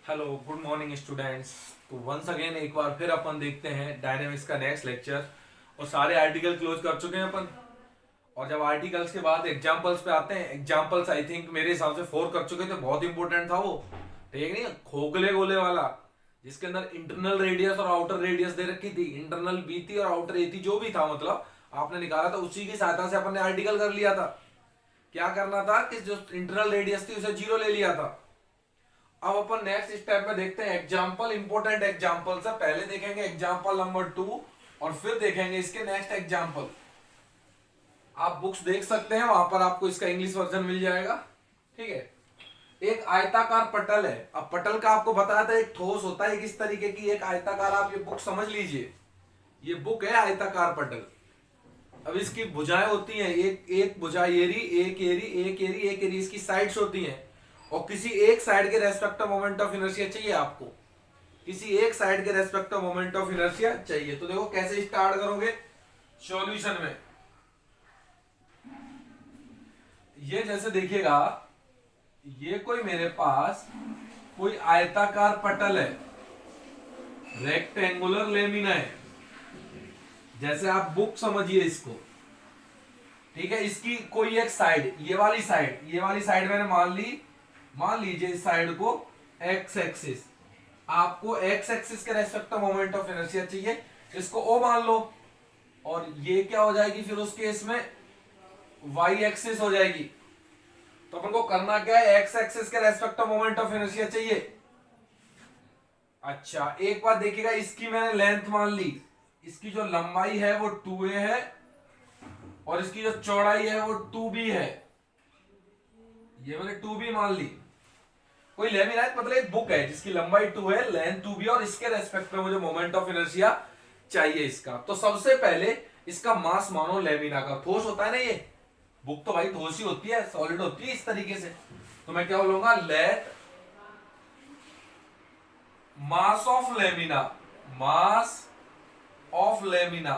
Hello good morning students. तो once again एक बार फिर अपन देखते हैं डायनेमिक्स का नेक्स्ट लेक्चर। और सारे आर्टिकल क्लोज कर चुके हैं अपन। और जब आर्टिकल्स के बाद एग्जांपल्स पे आते हैं, एग्जांपल्स आई थिंक मेरे हिसाब से 4 कर चुके थे। बहुत इंपॉर्टेंट था वो। ठीक नहीं, खोखले गोले वाला, जिसके अंदर इंटरनल रेडियस और आउटर रेडियस दे रखी थी, इंटरनल बी थी और आउटर ए थी, जो भी था मतलब आपने निकाला था, उसी की सहायता से अपन ने आर्टिकल कर लिया था। क्या करना था कि जो इंटरनल रेडियस थी उसे जीरो ले लिया था। अब अपन नेक्स्ट स्टेप में देखते हैं एग्जाम्पल, इंपोर्टेंट एग्जाम्पल से पहले देखेंगे एग्जाम्पल नंबर 2 और फिर देखेंगे इसके नेक्स्ट एग्जाम्पल। आप बुक्स देख सकते हैं, वहां पर आपको इसका इंग्लिश वर्जन मिल जाएगा। ठीक है। एक आयताकार पटल है। अब पटल का आपको बताया था, एक ठोस होता है किस तरीके की, एक आयताकार। आप ये बुक समझ लीजिए, ये बुक है आयताकार पटल। अब इसकी भुजाएं होती हैं, एक एक भुजा एरी, एक एरी, एक एरी, एक एरी, इसकी साइड्स होती हैं। और किसी एक साइड के respect of moment of inertia चाहिए आपको, किसी एक साइड के respect of moment of inertia चाहिए। तो देखो कैसे स्टार्ट करोगे सॉल्यूशन में। ये जैसे देखिएगा, ये कोई मेरे पास कोई आयताकार पटल है, रेक्टेंगुलर लेमिना है, जैसे आप बुक समझिए इसको। ठीक है। इसकी कोई एक साइड, ये वाली साइड, ये वाली साइड मैंने मान लीजिए इस साइड को एक्स एक्सिस। आपको एक्स एक्सिस के respect of moment of inertia चाहिए, इसको ओ मान लो। और ये क्या हो जाएगी फिर उस केस में, वाई एक्सिस हो जाएगी। तो अपन को करना क्या है, एक्स एक्सिस के respect of moment of inertia चाहिए। अच्छा एक बात देखिएगा, इसकी मैंने लेंथ मान ली, इसकी जो लंबाई है वो 2a है और इसकी जो चौड़ाई है वो 2b है। ये मैंने 2b मान ली। कोई लेमिना है, मतलब एक बुक है जिसकी लंबाई 2 है, लेंथ 2b, और इसके रेस्पेक्ट में मुझे मोमेंट ऑफ इनर्शिया चाहिए इसका। तो सबसे पहले इसका मास मानो लेमिना का। ठोस होता है ना ये बुक, तो भाई ठोस ही होती है, सॉलिड होती है इस तरीके से। तो मैं क्या बोलूंगा, let mass of lamina, mass of lamina.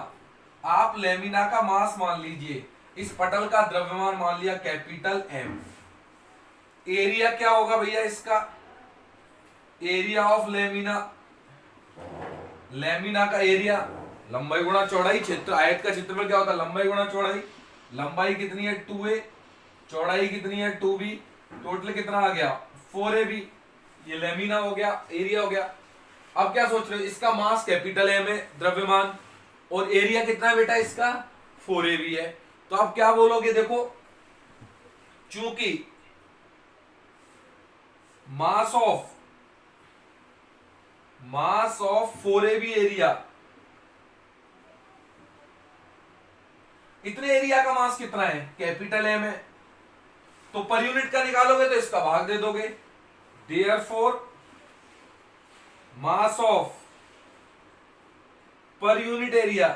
आप लेमिना का मास मान लीजिए, इस पटल का द्रव्यमान मान लिया कैपिटल एम। एरिया क्या होगा भैया इसका, एरिया ऑफ लेमिना, लेमिना का एरिया लंबाई गुणा चौड़ाई। क्षेत्र आयत का क्षेत्रफल क्या होता है, लंबाई गुणा चौड़ाई। लंबाई कितनी है 2a, चौड़ाई कितनी है 2b, टोटल कितना आ गया 4ab। ये लेमिना हो गया, एरिया हो गया। अब क्या सोच रहे हो, इसका मास कैपिटल एम है, द्रव्यमान, और एरिया कितना है बेटा इसका 4ab है। तो आप क्या बोलोगे, देखो चूंकि मास ऑफ 4ab एरिया, इतने एरिया का मास कितना है कैपिटल एम है, तो पर यूनिट का निकालोगे तो इसका भाग दे दोगे। Therefore mass of per unit area,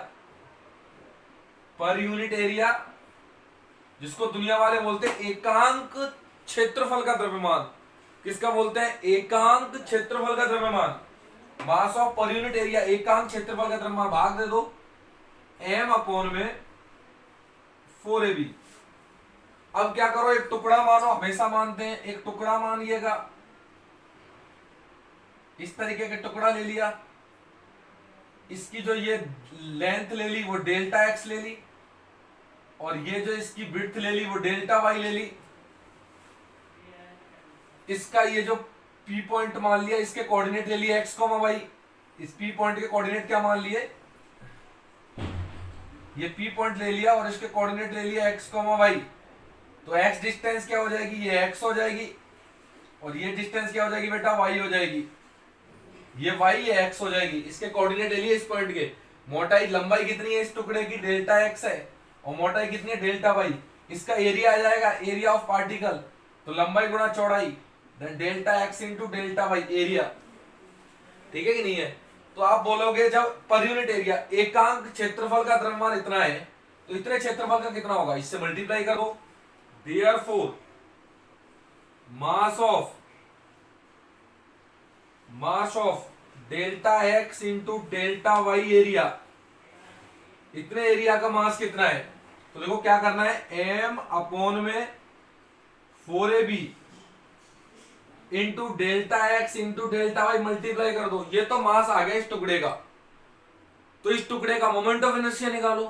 per unit area जिसको दुनिया वाले बोलते हैं एकांक क्षेत्रफल का द्रव्यमान, किसका बोलते हैं, एकांक क्षेत्रफल का द्रव्यमान। Mass of per unit area, एकांक क्षेत्रफल का द्रव्यमान, भाग दे दो एम अपॉन में 4ab। अब क्या करो, एक टुकड़ा मानो, हमेशा मानते हैं, एक टुकड़ा मानिएगा, इस तरीके का टुकड़ा ले लिया। इसकी जो ये लेंथ ले ली वो डेल्टा एक्स ले ली, और ये जो इसकी विड्थ ले ली वो डेल्टा वाई ले ली। इसका ये जो पी पॉइंट मान लिया, इसके कोऑर्डिनेट ले लिए एक्स कॉमा वाई। इस पी पॉइंट के कोऑर्डिनेट क्या मान लिए, ये पी पॉइंट ले लिया और इसके कोऑर्डिनेट ले लिया एक्स कॉमा वाई। तो एक्स डिस्टेंस क्या हो जाएगी, ये एक्स हो जाएगी, और ये डिस्टेंस क्या हो जाएगी बेटा, वाई हो जाएगी। ये वाई ये एक्स हो जाएगी। इसके कोऑर्डिनेट ले लिए इस पॉइंट के। मोटाई लंबाई कितनी है इस टुकड़े की, डेल्टा एक्स है, और मोटाई कितनी है डेल्टा वाई। इसका एरिया आ जाएगा एरिया ऑफ पार्टिकल, तो लंबाई गुणा चौड़ाई, then delta x into delta y area. ठीक है कि नहीं है। तो आप बोलोगे जब पर यूनिट एरिया, एकांक क्षेत्रफल का द्रव्यमान इतना है, तो इतने क्षेत्रफल का कितना होगा, इससे मल्टीप्लाई करो। Therefore mass of delta x into delta y area, इतने एरिया का मास कितना है। तो देखो क्या करना है, एम अपॉन में 4ab into delta x into delta y multiply कर दो, ये तो मास आ गया इस टुकड़े का। तो इस टुकड़े का मोमेंट ऑफ इनर्शिया निकालो।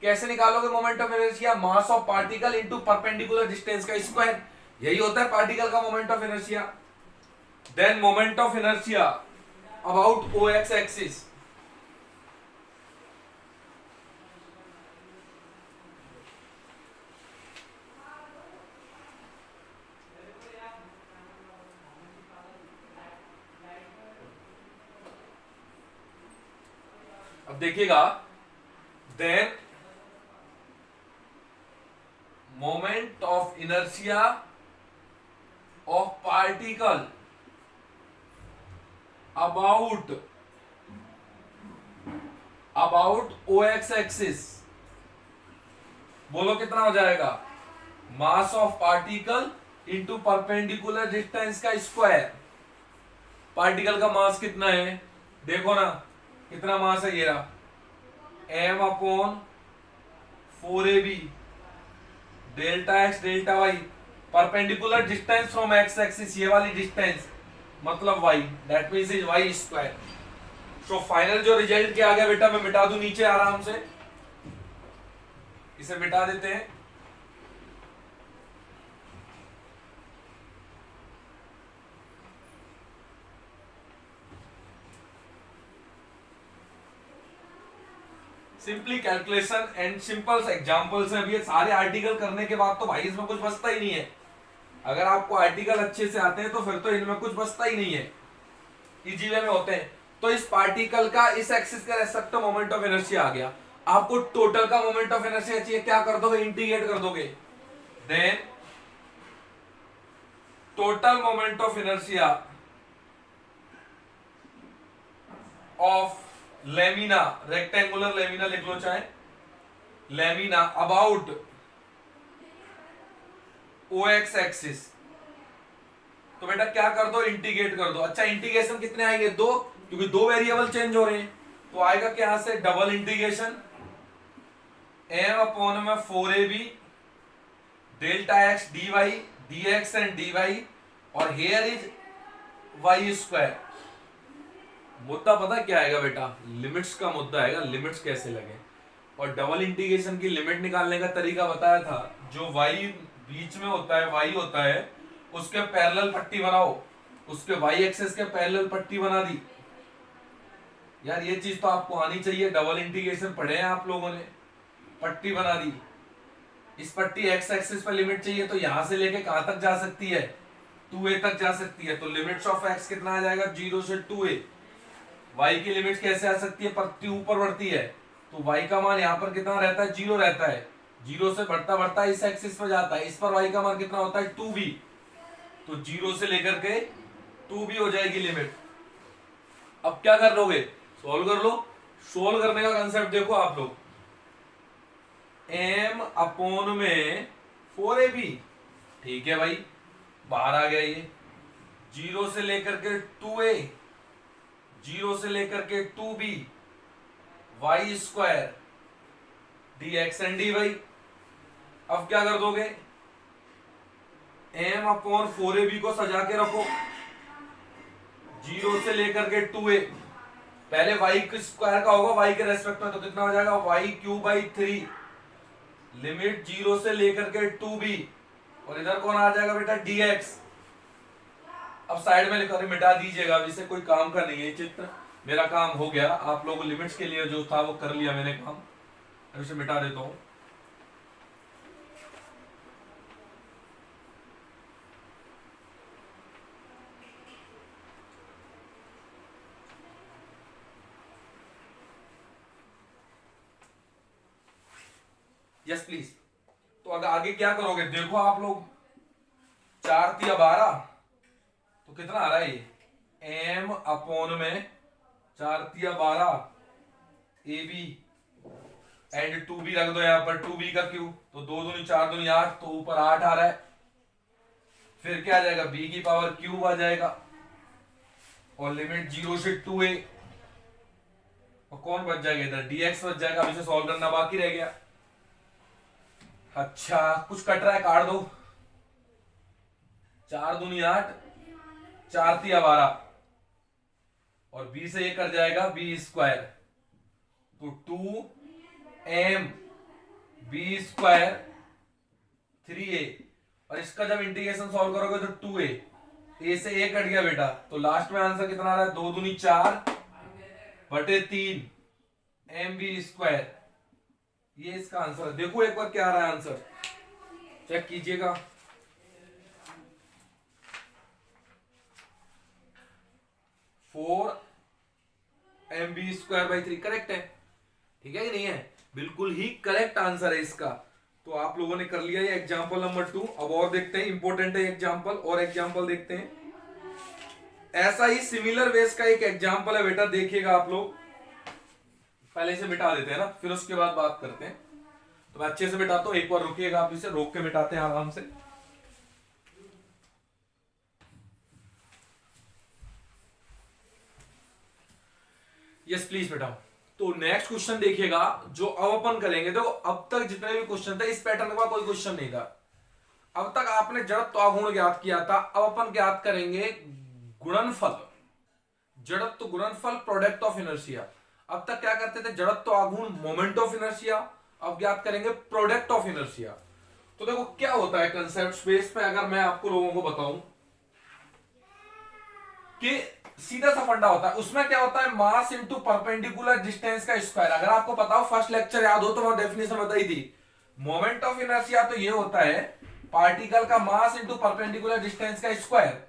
कैसे निकालोगे moment of inertia? Mass of particle into perpendicular distance का स्क्वायर, यही होता है पार्टिकल का moment of inertia. Then moment of inertia about O x axis, अब देखिएगा, then moment of inertia of particle about O x axis, बोलो कितना हो जाएगा? Mass of particle into perpendicular distance का स्क्वायर। पार्टिकल का मास कितना है देखो ना, कितना मास है, ये रहा m upon 4ab delta x delta y, perpendicular distance from x axis, ये वाली डिस्टेंस मतलब y, that means is y square. तो फाइनल जो रिजल्ट क्या आ गया बेटा, मैं मिटा दूं नीचे आराम से, इसे मिटा देते हैं। Simply calculation and simple examples हैं। अब ये सारे आर्टिकल करने के बाद तो भाई इसमें कुछ बचता ही नहीं है। अगर आपको आर्टिकल अच्छे से आते हैं तो फिर तो इनमें कुछ बचता ही नहीं है, इजी वे में होते हैं। तो इस पार्टिकल का इस एक्सिस का रेस्पेक्ट मोमेंट ऑफ इनर्शिया आ गया। आपको टोटल का मोमेंट ऑफ इनर्शिया चाहिए, क्या कर दोगे? इंटीग्रेट कर दोगे। Then total moment of inertia of lamina, rectangular lamina लिख लो चाहे, lamina about O x axis. तो बेटा क्या कर दो? इंटीग्रेट कर दो। अच्छा इंटीग्रेशन कितने आएंगे? 2, क्योंकि 2 वेरिएबल चेंज हो रहे हैं। तो आएगा क्या से? डबल इंटीग्रेशन m अपॉन में 4ab delta x d y d x and d y, और हेयर इज वाई स्क्वायर। मुद्दा पता क्या आएगा बेटा? लिमिट्स का मुद्दा आएगा, लिमिट्स कैसे लगे। और डबल इंटीग्रेशन की लिमिट निकालने का तरीका बताया था, जो y बीच में होता है, y होता है, उसके पैरेलल पट्टी बनाओ, उसके y एक्सिस के पैरेलल पट्टी बना दी। यार ये चीज तो आपको आनी चाहिए, डबल इंटीग्रेशन पढ़े हैं आप लोगों ने, पट्टी बना दी। इस पट्टी x एक्सिस पर लिमिट चाहिए, तो यहां से लेके कहां तक जा सकती है? 2a तक जा सकती है। तो लिमिट्स ऑफ x कितना आ जाएगा? 0 से 2a। y की लिमिट कैसे आ सकती है? पट्टी ऊपर बढ़ती है, तो y का मान यहाँ पर कितना रहता है? 0 रहता है। 0 से बढ़ता बढ़ता इस एक्सिस पर जाता है, इस पर y का मान कितना होता है? 2b। तो 0 से लेकर के 2b हो जाएगी लिमिट। अब क्या कर लोगे? सोल्व कर लो। सोल्व करने का कंसेप्ट देखो आप लोग, m अपॉन में 4ab, ठीक है भाई, बाहर आ गया ये। 0 से लेकर के 2a, 0 से लेकर के 2b, y square d x and d y. अब क्या कर दोगे? m अपॉन 4ab को सजा के रखो, 0 से लेकर के 2a, पहले y के स्क्वायर का होगा y के रेस्पेक्ट में, तो कितना हो जाएगा? y क्यूब बाई 3, लिमिट 0 से लेकर के 2b, और इधर कौन आ जाएगा बेटा? dx। अब साइड में लिखा, मिटा दीजिएगा, अब इसे कोई काम का नहीं है चित्र, मेरा काम हो गया। आप लोगों लिमिट्स के लिए जो था वो कर लिया मैंने काम, अब इसे मिटा देता हूं। Yes please. तो अगर आगे क्या करोगे देखो आप लोग, 4 तिया 12, तो कितना आ रहा है ये? m अपॉन में 4 तिया 12 ab एंड 2b रख दो यहां पर, 2b का क्यूब, तो 2 दूनी 4 दूनी 8, तो ऊपर 8 आ रहा है। फिर क्या आ जाएगा? b की पावर क्यूब आ जाएगा, और लिमिट 0 से 2a, और कौन बच जाएगा इधर? dx बच जाएगा। अब इसे सॉल्व करना बाकी रह गया। अच्छा कुछ कट रहा है, काट दो। 4 दूनी 8, 4 तिया 12 और बी से ये कट जाएगा बी स्क्वायर, तो 2m बी स्क्वायर 3a, और इसका जब इंटीग्रेशन सॉल्व करोगे तो 2a, ए से ए कट गया बेटा, तो लास्ट में आंसर कितना आ रहा है, 2 दूनी 4 बटे 3 एम बी स्क्वायर, ये इसका आंसर है। देखो एक बार क्या आ रहा है आंसर, चेक कीजिएगा। 4mb² 3 करेक्ट है, ठीक है कि नहीं है, बिल्कुल ही करेक्ट आंसर है इसका। तो आप लोगों ने कर लिया ये एग्जांपल नंबर 2। अब और देखते हैं, इंपॉर्टेंट है एग्जांपल, और एग्जांपल देखते हैं। ऐसा ही सिमिलर वेज का एक एग्जांपल है बेटा, देखिएगा आप लोग। पहले से मिटा देते हैं ना, फिर उसके बाद बात करते हैं। तो मैं अच्छे से मिटाता हूं, एक बार रुकिएगा, आप इसे रोक के मिटाते हैं आराम से। यस प्लीज बेटा। तो नेक्स्ट क्वेश्चन देखिएगा जो अब अपन करेंगे। देखो अब तक जितने भी क्वेश्चन थे इस पैटर्न का कोई क्वेश्चन नहीं था। अब तक आपने जड़त्व आघूर्ण ज्ञात किया था, अब अपन ज्ञात करेंगे गुणनफल, जड़त्व गुणनफल, प्रोडक्ट ऑफ इनर्शिया। अब तक क्या करते थे, जड़त्व आघूर्ण, मोमेंट ऑफ इनर्शिया, अब ज्ञात करेंगे प्रोडक्ट ऑफ इनर्शिया। तो देखो क्या होता है कंसेप्ट स्पेस पे, अगर मैं आपको लोगों को बताऊं कि सीधा सा फंडा होता है, उसमें क्या होता है, मास इंटू परपेंडिकुलर डिस्टेंस का स्क्वायर। अगर आपको पता हो, फर्स्ट लेक्चर याद हो तो वहां डेफिनेशन बताई थी। मोमेंट ऑफ इनर्शिया तो ये होता है पार्टिकल का मास इंटू परपेंडिकुलर डिस्टेंस का स्क्वायर,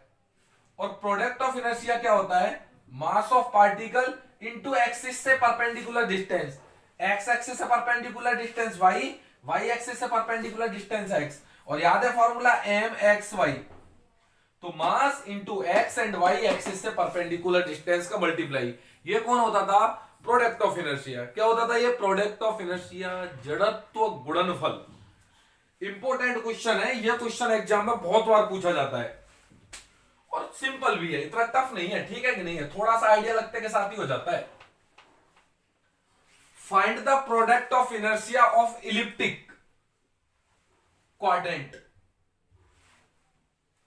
और प्रोडक्ट ऑफ इनर्शिया क्या होता है, mass of particle into axis से परपेंडिकुलर डिस्टेंस, एक्स एक्सिस से perpendicular distance y, y axis से परपेंडिकुलर डिस्टेंस एक्स, और याद है फॉर्मूला एम एक्स वाई। तो mass into x and y axis से परपेंडिकुलर डिस्टेंस का मल्टीप्लाई, ये कौन होता था, प्रोडक्ट ऑफ इनर्शिया। क्या होता था ये, प्रोडक्ट ऑफ इनर्शिया, जड़त्व गुणनफल। इंपॉर्टेंट क्वेश्चन है ये, क्वेश्चन एग्जाम में बहुत बार पूछा जाता है, और सिंपल भी है, इतना टफ नहीं है, ठीक है कि नहीं है, थोड़ा सा आइडिया लगते के साथ ही हो जाता है। Find the product of inertia of elliptic quadrant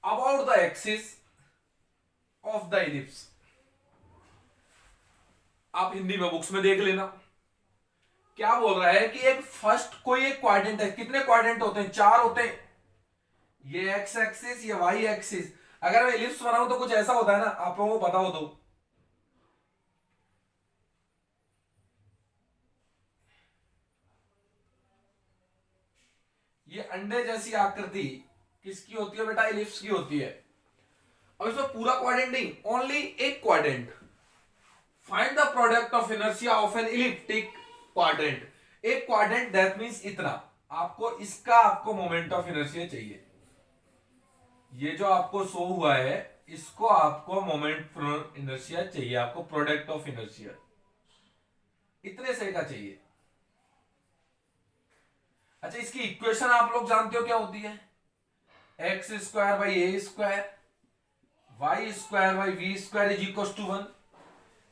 about the axis of the ellipse। आप हिंदी में बुक्स में देख लेना, क्या बोल रहा है कि एक फर्स्ट कोई एक क्वाड्रेंट है, कितने क्वाड्रेंट होते हैं, 4 होते हैं, ये एक्स एक्सिस, ये वाई एक्सिस। अगर मैं इलिप्स बनाऊं तो कुछ ऐसा होता है ना, आप लोगों को पता हो तो, ये अंडे जैसी आकृति किसकी होती है बेटा, इलिप्स की होती है। अब इसमें पूरा क्वाड्रेंट नहीं, ओनली एक quadrant. Find the product of inertia of an elliptic quadrant. एक क्वाड्रेंट दैट मींस इतना, आपको इसका आपको मोमेंट ऑफ इनर्शिया चाहिए। ये जो आपको शो हुआ है, इसको आपको मोमेंट इनर्शिया चाहिए, आपको प्रोडक्ट ऑफ इनर्शिया इतने से का चाहिए। अच्छा, इसकी इक्वेशन आप लोग जानते हो क्या होती है, x square by a square y square by b square is equal to 1।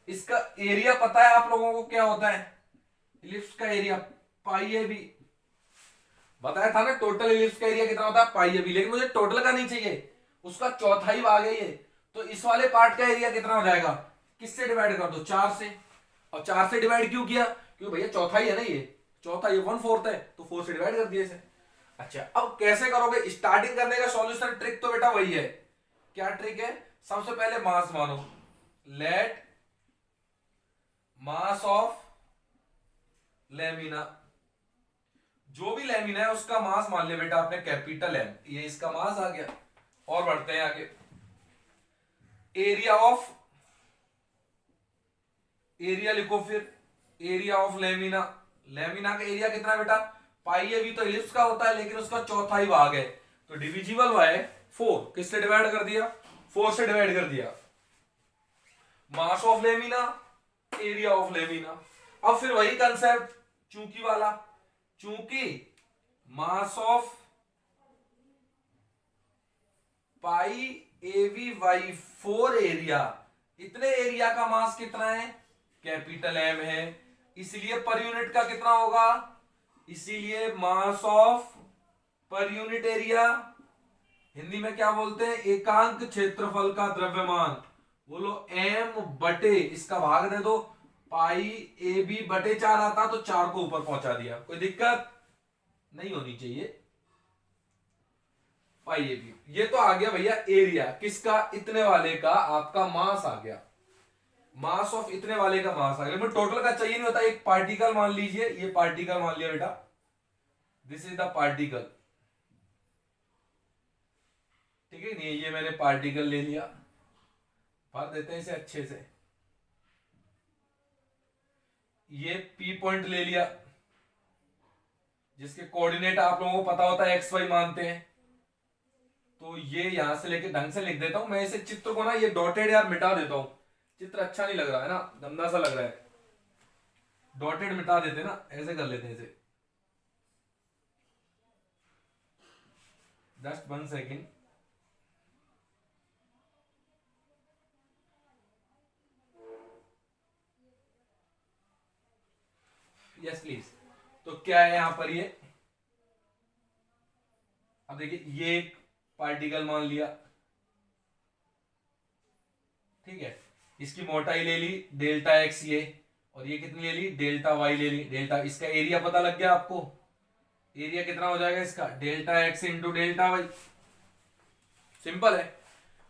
इसका एरिया पता है आप लोगों को क्या होता है, इलिप्स का एरिया पाई ए बी। बताया था ना टोटल इलिप्स का एरिया कितना होता है, पाई ए बी, लेकिन मुझे टोटल का नहीं चाहिए, उसका चौथाई भाग है ये। तो इस वाले पार्ट का एरिया कितना हो जाएगा, किससे डिवाइड कर दो, 4 से। और 4 से डिवाइड क्यों किया, क्योंकि भैया चौथाई है ना, ये चौथा, ये 1/4 है, तो 4 से डिवाइड कर दिया इसे। अच्छा, अब कैसे करोगे, स्टार्टिंग करने का सॉल्यूशन ट्रिक तो बेटा वही है। क्या ट्रिक है, सबसे पहले मास मानो, लेट मास ऑफ लेमिना, जो भी लेमिना है उसका मास मान लिया बेटा आपने कैपिटल एम, ये इसका मास आ गया। और बढ़ते हैं आगे, एरिया लिखो फिर, एरिया ऑफ लेमिना। लेमिना का एरिया कितना बेटा, पाई ए बी, तो इलिप्स का होता है लेकिन उसका चौथाई भाग है, तो डिविजिबल बाय 4, किससे डिवाइड कर दिया, 4 से डिवाइड कर दिया। Mass of lamina, area of lamina. अब फिर वही कंसेप्ट चूंकि वाला, चूंकि mass of pi a b by 4 area, इतने एरिया का मास कितना है, कैपिटल एम है, इसलिए पर यूनिट का कितना होगा, इसीलिए mass of per unit area Hindi में क्या बोलते हैं, एकांक क्षेत्रफल का द्रव्यमान। बोलो एम बटे इसका भाग दे दो, पाई ए बी बटे 4 आता तो 4 को ऊपर पहुंचा दिया, कोई दिक्कत नहीं होनी चाहिए। पाई ए बी, ये तो आ गया भैया एरिया किसका, इतने वाले का आपका मास आ गया, मास ऑफ इतने वाले का मास आ गया। लेकिन टोटल का चाहिए नहीं होता, एक पार्टिकल मान लीजिए, ये पार्टिकल मान लिया बेटा, दिस इज द पार्टिकल, ठीक है नहीं, ये मैंने पार्टिकल ले लिया, भर देते हैं इसे अच्छे से, ये पी पॉइंट ले लिया जिसके कोऑर्डिनेट आप लोगों को पता होता है एक्स वाई मानते हैं, तो ये यहां से लेके ढंग से लिख देता हूं मैं इसे, चित्र को ना ये डॉटेड यार मिटा देता हूं, चित्र अच्छा नहीं लग रहा है ना, गंदा सा लग रहा है, डॉटेड मिटा देते ना, ऐसे कर लेते हैं इसे, जस्ट 1 सेकेंड। Yes please. तो क्या है यहां पर ये, अब देखिए ये एक पार्टिकल मान लिया, ठीक है, इसकी मोटाई ले ली डेल्टा एक्स ये, और ये कितनी ले ली डेल्टा वाई ले ली, डेल्टा, इसका एरिया पता लग गया आपको, एरिया कितना हो जाएगा इसका delta x into delta y, simple है।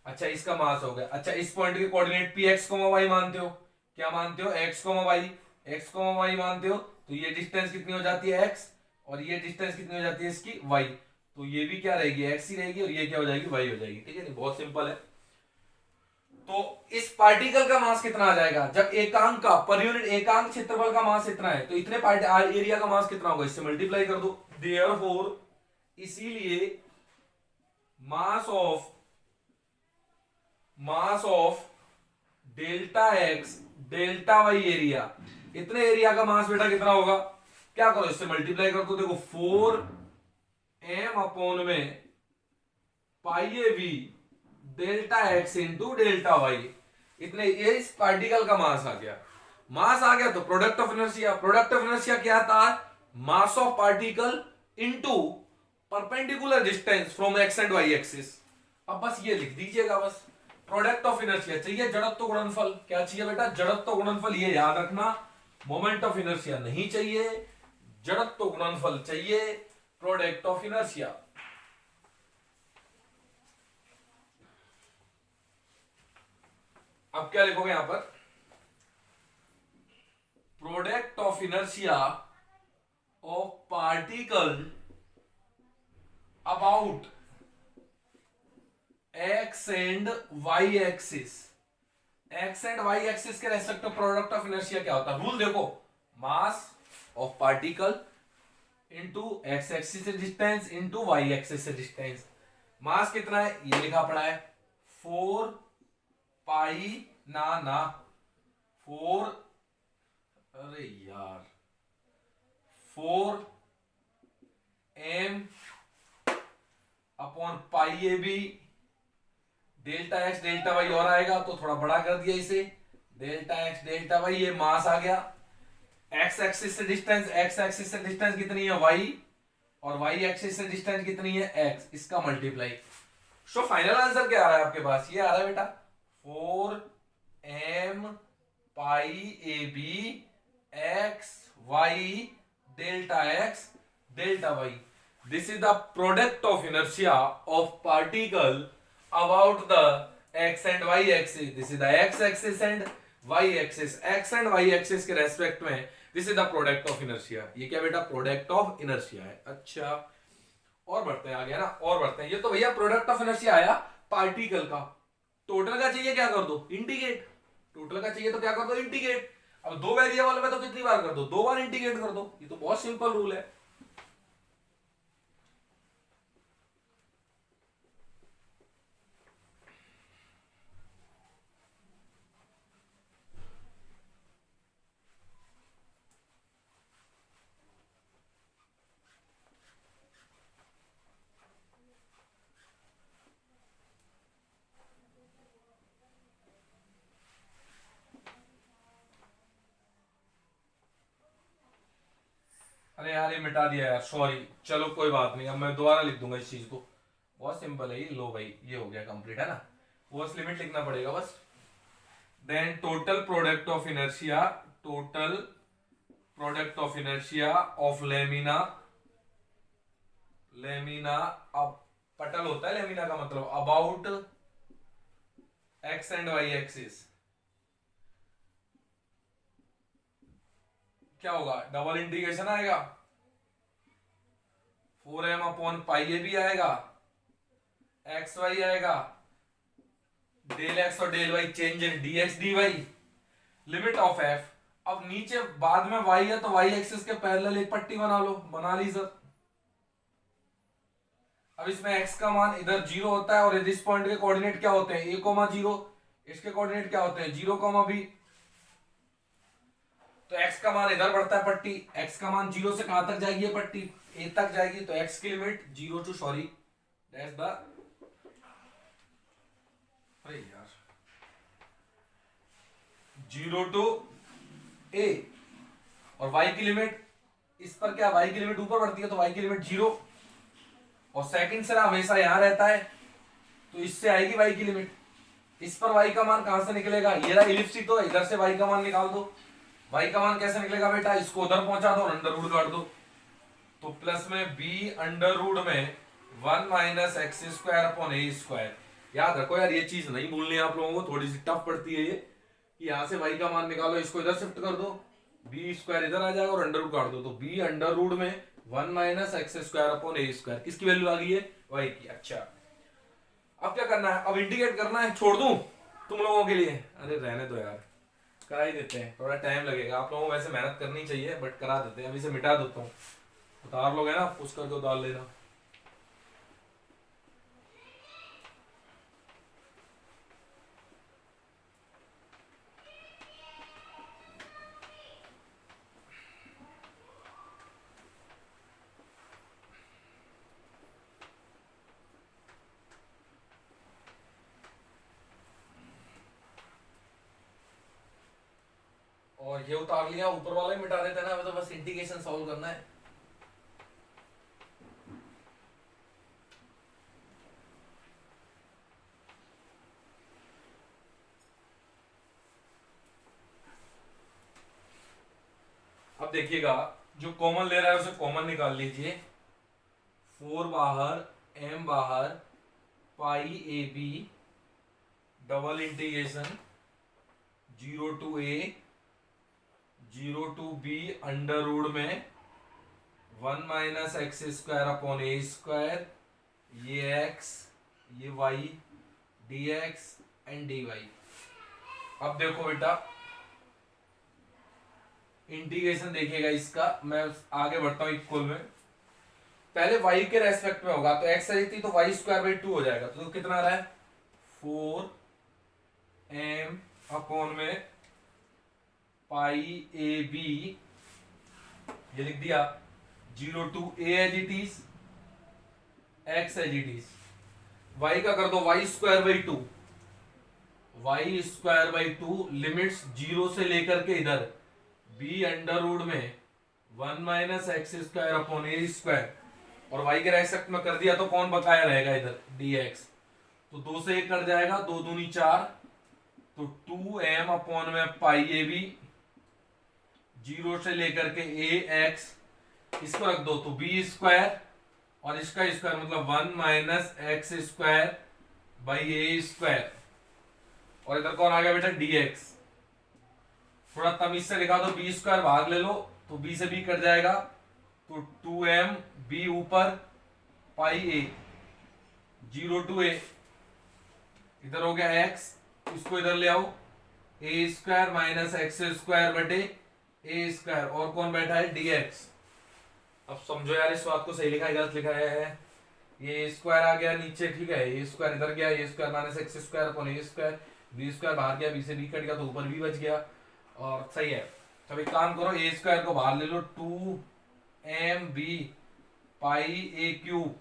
अच्छा इसका मास हो गया। अच्छा इस पॉइंट के coordinate P x comma y मानते हो, क्या मानते हो x comma y, x comma y मानते हो, तो ये डिस्टेंस कितनी हो जाती है एक्स, और ये डिस्टेंस कितनी हो जाती है इसकी वाई, तो ये भी क्या रहेगी एक्स ही रहेगी, और ये क्या हो जाएगी वाई हो जाएगी, ठीक है, बहुत सिंपल है। तो इस पार्टिकल का मास कितना आ जाएगा, जब एकांक का पर यूनिट एकांक क्षेत्रफल का मास इतना है, तो इतने एरिया का मास कितना होगा, इससे मल्टीप्लाई कर दो, देयरफॉर इसीलिए mass of delta x delta y area, इतने एरिया का मास बेटा कितना होगा, क्या करो इससे मल्टीप्लाई कर दो, देखो 4 m अपॉन में pi a b delta x into delta y, इतने, ये इस पार्टिकल का मास आ गया, मास आ गया तो product of inertia, product of inertia क्या था, mass of particle into perpendicular distance from x and y axis. अब बस ये लिख दीजिएगा, बस प्रोडक्ट ऑफ इनर्शिया चाहिए जड़त्व गुणनफल, क्या चाहिए बेटा जड़त्व गुणनफल, ये याद रखना, मोमेंट ऑफ इनर्शिया नहीं चाहिए, जड़त्व गुणनफल चाहिए, प्रोडक्ट ऑफ इनर्शिया। अब क्या लिखोगे यहां पर, product of inertia of particle about x and y axis, x and y axis के respect of product of inertia क्या होता है, रूल देखो, mass of particle into x axis से डिस्टेंस इंटू वाई एक्सिस से डिस्टेंस, मास कितना है ये लिखा पड़ा है 4 पाई ना 4, अरे यार 4 m upon pi a b delta x delta y, और आएगा तो थोड़ा बड़ा कर दिया इसे, डेल्टा एक्स डेल्टा वाई, ये मास आ गया, एक्स एक्सिस से डिस्टेंस, एक्स एक्सिस से डिस्टेंस कितनी है वाई, और वाई एक्सिस से डिस्टेंस कितनी है एक्स, इसका मल्टीप्लाई। सो फाइनल आंसर क्या आ रहा है आपके पास, ये आ रहा है बेटा 4 m pi a b x y delta x delta y, this is the product of inertia of particle about the x and y axis, this is the x axis and y axis, x and y axis के respect में this is the product of inertia, ये क्या बेटा product of inertia है। अच्छा और बढ़ते हैं आगे, है ना, और बढ़ते हैं, ये तो भैया प्रोडक्ट ऑफ इनर्शिया आया पार्टिकल का, टोटल का चाहिए क्या कर दो इंटीग्रेट, टोटल का चाहिए तो क्या कर दो इंटीग्रेट, अब दो वेरिएबल में तो कितनी बार कर दो, 2 बार इंटीग्रेट कर दो, ये तो बहुत सिंपल रूल है। अरे यार ये मिटा दिया यार, सॉरी, चलो कोई बात नहीं, अब मैं दोबारा लिख दूंगा इस चीज को, बहुत सिंपल है ये। लो भाई ये हो गया कंप्लीट, है ना। फोर्स लिमिट लिखना पड़ेगा बस। Then total product of inertia, total product of inertia of lamina, lamina अब पटल होता है लेमिना का मतलब, about x and y axis. क्या होगा, डबल इंटीग्रेशन आएगा, 4m अपॉन पाई ए भी आएगा, एक्स वाई आएगा, डेल एक्स और del y change in d x d y, limit of f. अब नीचे बाद में वाई है तो वाई एक्सिस के पैरेलल एक पट्टी बना लो, बना ली सर। अब इसमें x का मान इधर 0 होता है और इस पॉइंट के कोऑर्डिनेट क्या होते हैं, a,0, इसके कोऑर्डिनेट क्या होते हैं 0,b। तो x का मान इधर बढ़ता है पट्टी, x का मान 0 से कहां तक जाएगी ये पट्टी, a तक जाएगी। तो x की limit 0 to, sorry that's the, अरे यार 0 टू a, और y की लिमिट, इस पर क्या y की लिमिट ऊपर बढ़ती है तो y की लिमिट 0, और सेकंड सिरा हमेशा यहां रहता है तो इससे आएगी y की लिमिट। इस पर y का मान कहां से निकलेगा, ये रहा इलिप्स ही तो, इधर से y का मान निकाल दो। y का मान कैसे निकलेगा बेटा, इसको उधर पहुंचा दो और अंडर रूट काट दो। तो प्लस में b अंडर रूट में 1 minus x square upon a square. याद रखो यार ये चीज नहीं भूलनी है आप लोगों को, थोड़ी सी टफ पड़ती है ये, कि यहां से y का मान निकालो, इसको इधर शिफ्ट कर दो, b स्क्वायर इधर आ जाएगा और अंडर रूट काट दो। तो b अंडर रूट में 1 minus x square upon a square, किसकी वैल्यू आ गई है, y की। अच्छा अब क्या करना है, अब इंटीग्रेट करना है, छोड़ दूं तुम लोगों के लिए, अरे रहने दो यार, करा ही देते हैं, थोड़ा टाइम लगेगा, आप लोगों को वैसे मेहनत करनी चाहिए बट करा देते हैं। अभी से मिटा देता हूँ, उतार लोगे ना पुश करके उतार लेना। और ये उतार लिया, ऊपर वाला ही मिटा देते हैं ना, तो बस इंटीग्रेशन सॉल्व करना है। अब देखिएगा जो कॉमन ले रहा है उसे कॉमन निकाल लीजिए, 4 बाहर, m बाहर, pi a b, double integration 0 to a, 0 to b under root में 1 minus x square upon a square, ये x ये y, dx एंड dy। अब देखो बेटा इंटीग्रेशन देखिएगा इसका, मैं आगे बढ़ता हूं इक्वल में, पहले y के रेस्पेक्ट में होगा तो x रहती तो y स्क्वायर बाई 2 हो जाएगा। तो कितना रहा है 4m अपॉन में पाई ए बी, ये लिख दिया, 0 to a as it is, x as it is, y का कर दो y square by 2, y square by 2, limits 0 से लेकर के इधर b अंडर रूट में 1 minus x square upon a square, और y के रेस्पेक्ट में कर दिया तो कौन बकाया रहेगा इधर dx। तो 2 से 1 कट जाएगा, 2 दूनी 4, तो 2m अपॉन में पाई ए बी, 0 से लेकर के a x, इसको रख दो तो b स्क्वायर और इसका स्क्वायर मतलब 1 minus x square by a square, और इधर कौन आ गया बेटा dx। थोड़ा तमीज से लिखा दो, b स्क्वायर भाग ले लो तो b से b कट जाएगा, तो 2m b ऊपर पाई a, 0 टू a, इधर हो गया x, इसको इधर ले आओ, a square minus x square बटे a स्क्वायर, और कौन बैठा है dx। अब समझो यार इस बात को सही लिखा है गलत लिखा है, ये स्क्वायर आ गया नीचे, ठीक है, ये स्क्वायर इधर गया, ये square minus x square upon a square, b square बाहर गया, बी से बी कट गया तो ऊपर बी बच गया, और सही है। तो एक काम करो, ए स्क्वायर को बाहर ले लो, 2mb पाई ए क्यूब,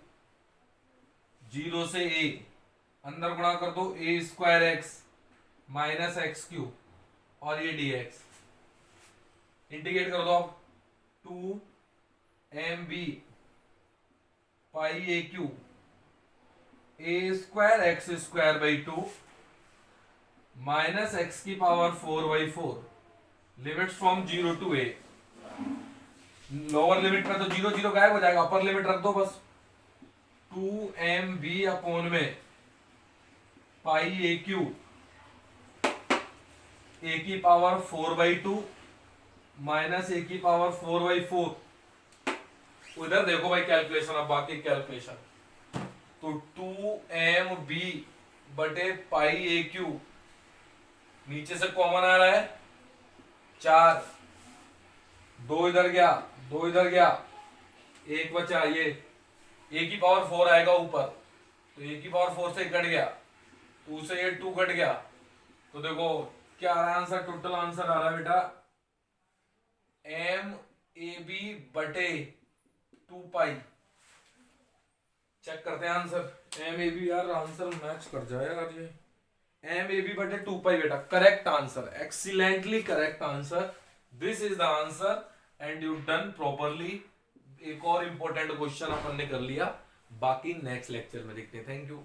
0 से a, अंदर गुणा कर दो a square x minus x cube, और ये dx, इंटीग्रेट कर दो आप, 2mb pi a cube a square x square by 2 minus x की power 4/4 limits from 0 to a. Lower limit में तो 0 0 गायब हो जाएगा, अपर लिमिट रख दो बस। 2mb अपॉन में पाई ए क्यू ए की पावर 4/2 माइनस ए की पावर 4/4। उधर देखो भाई कैलकुलेशन, अब बाकी कैलकुलेशन। तो 2mb बटे पाई ए क्यू, नीचे से कॉमन आ रहा है 4, 2 इधर गया, 2 इधर गया, 1 बचा। ये ए की पावर 4 आएगा ऊपर, तो ए की पावर 4 से कट गया, 2 से ये 2 कट गया। तो देखो क्या आ रहा है आंसर, टोटल आंसर आ रहा है बेटा एम ए बी बटे 2 पाई। चेक करते हैं आंसर। एम ए बी, यार आंसर मैच कर जाए यार ये। एम ए बी बटे 2 पाई बेटा correct answer, excellently correct answer. This is the answer and you done properly. एक और इंपॉर्टेंट क्वेश्चन अपन ने कर लिया, बाकी नेक्स्ट लेक्चर में देखते हैं। Thank you.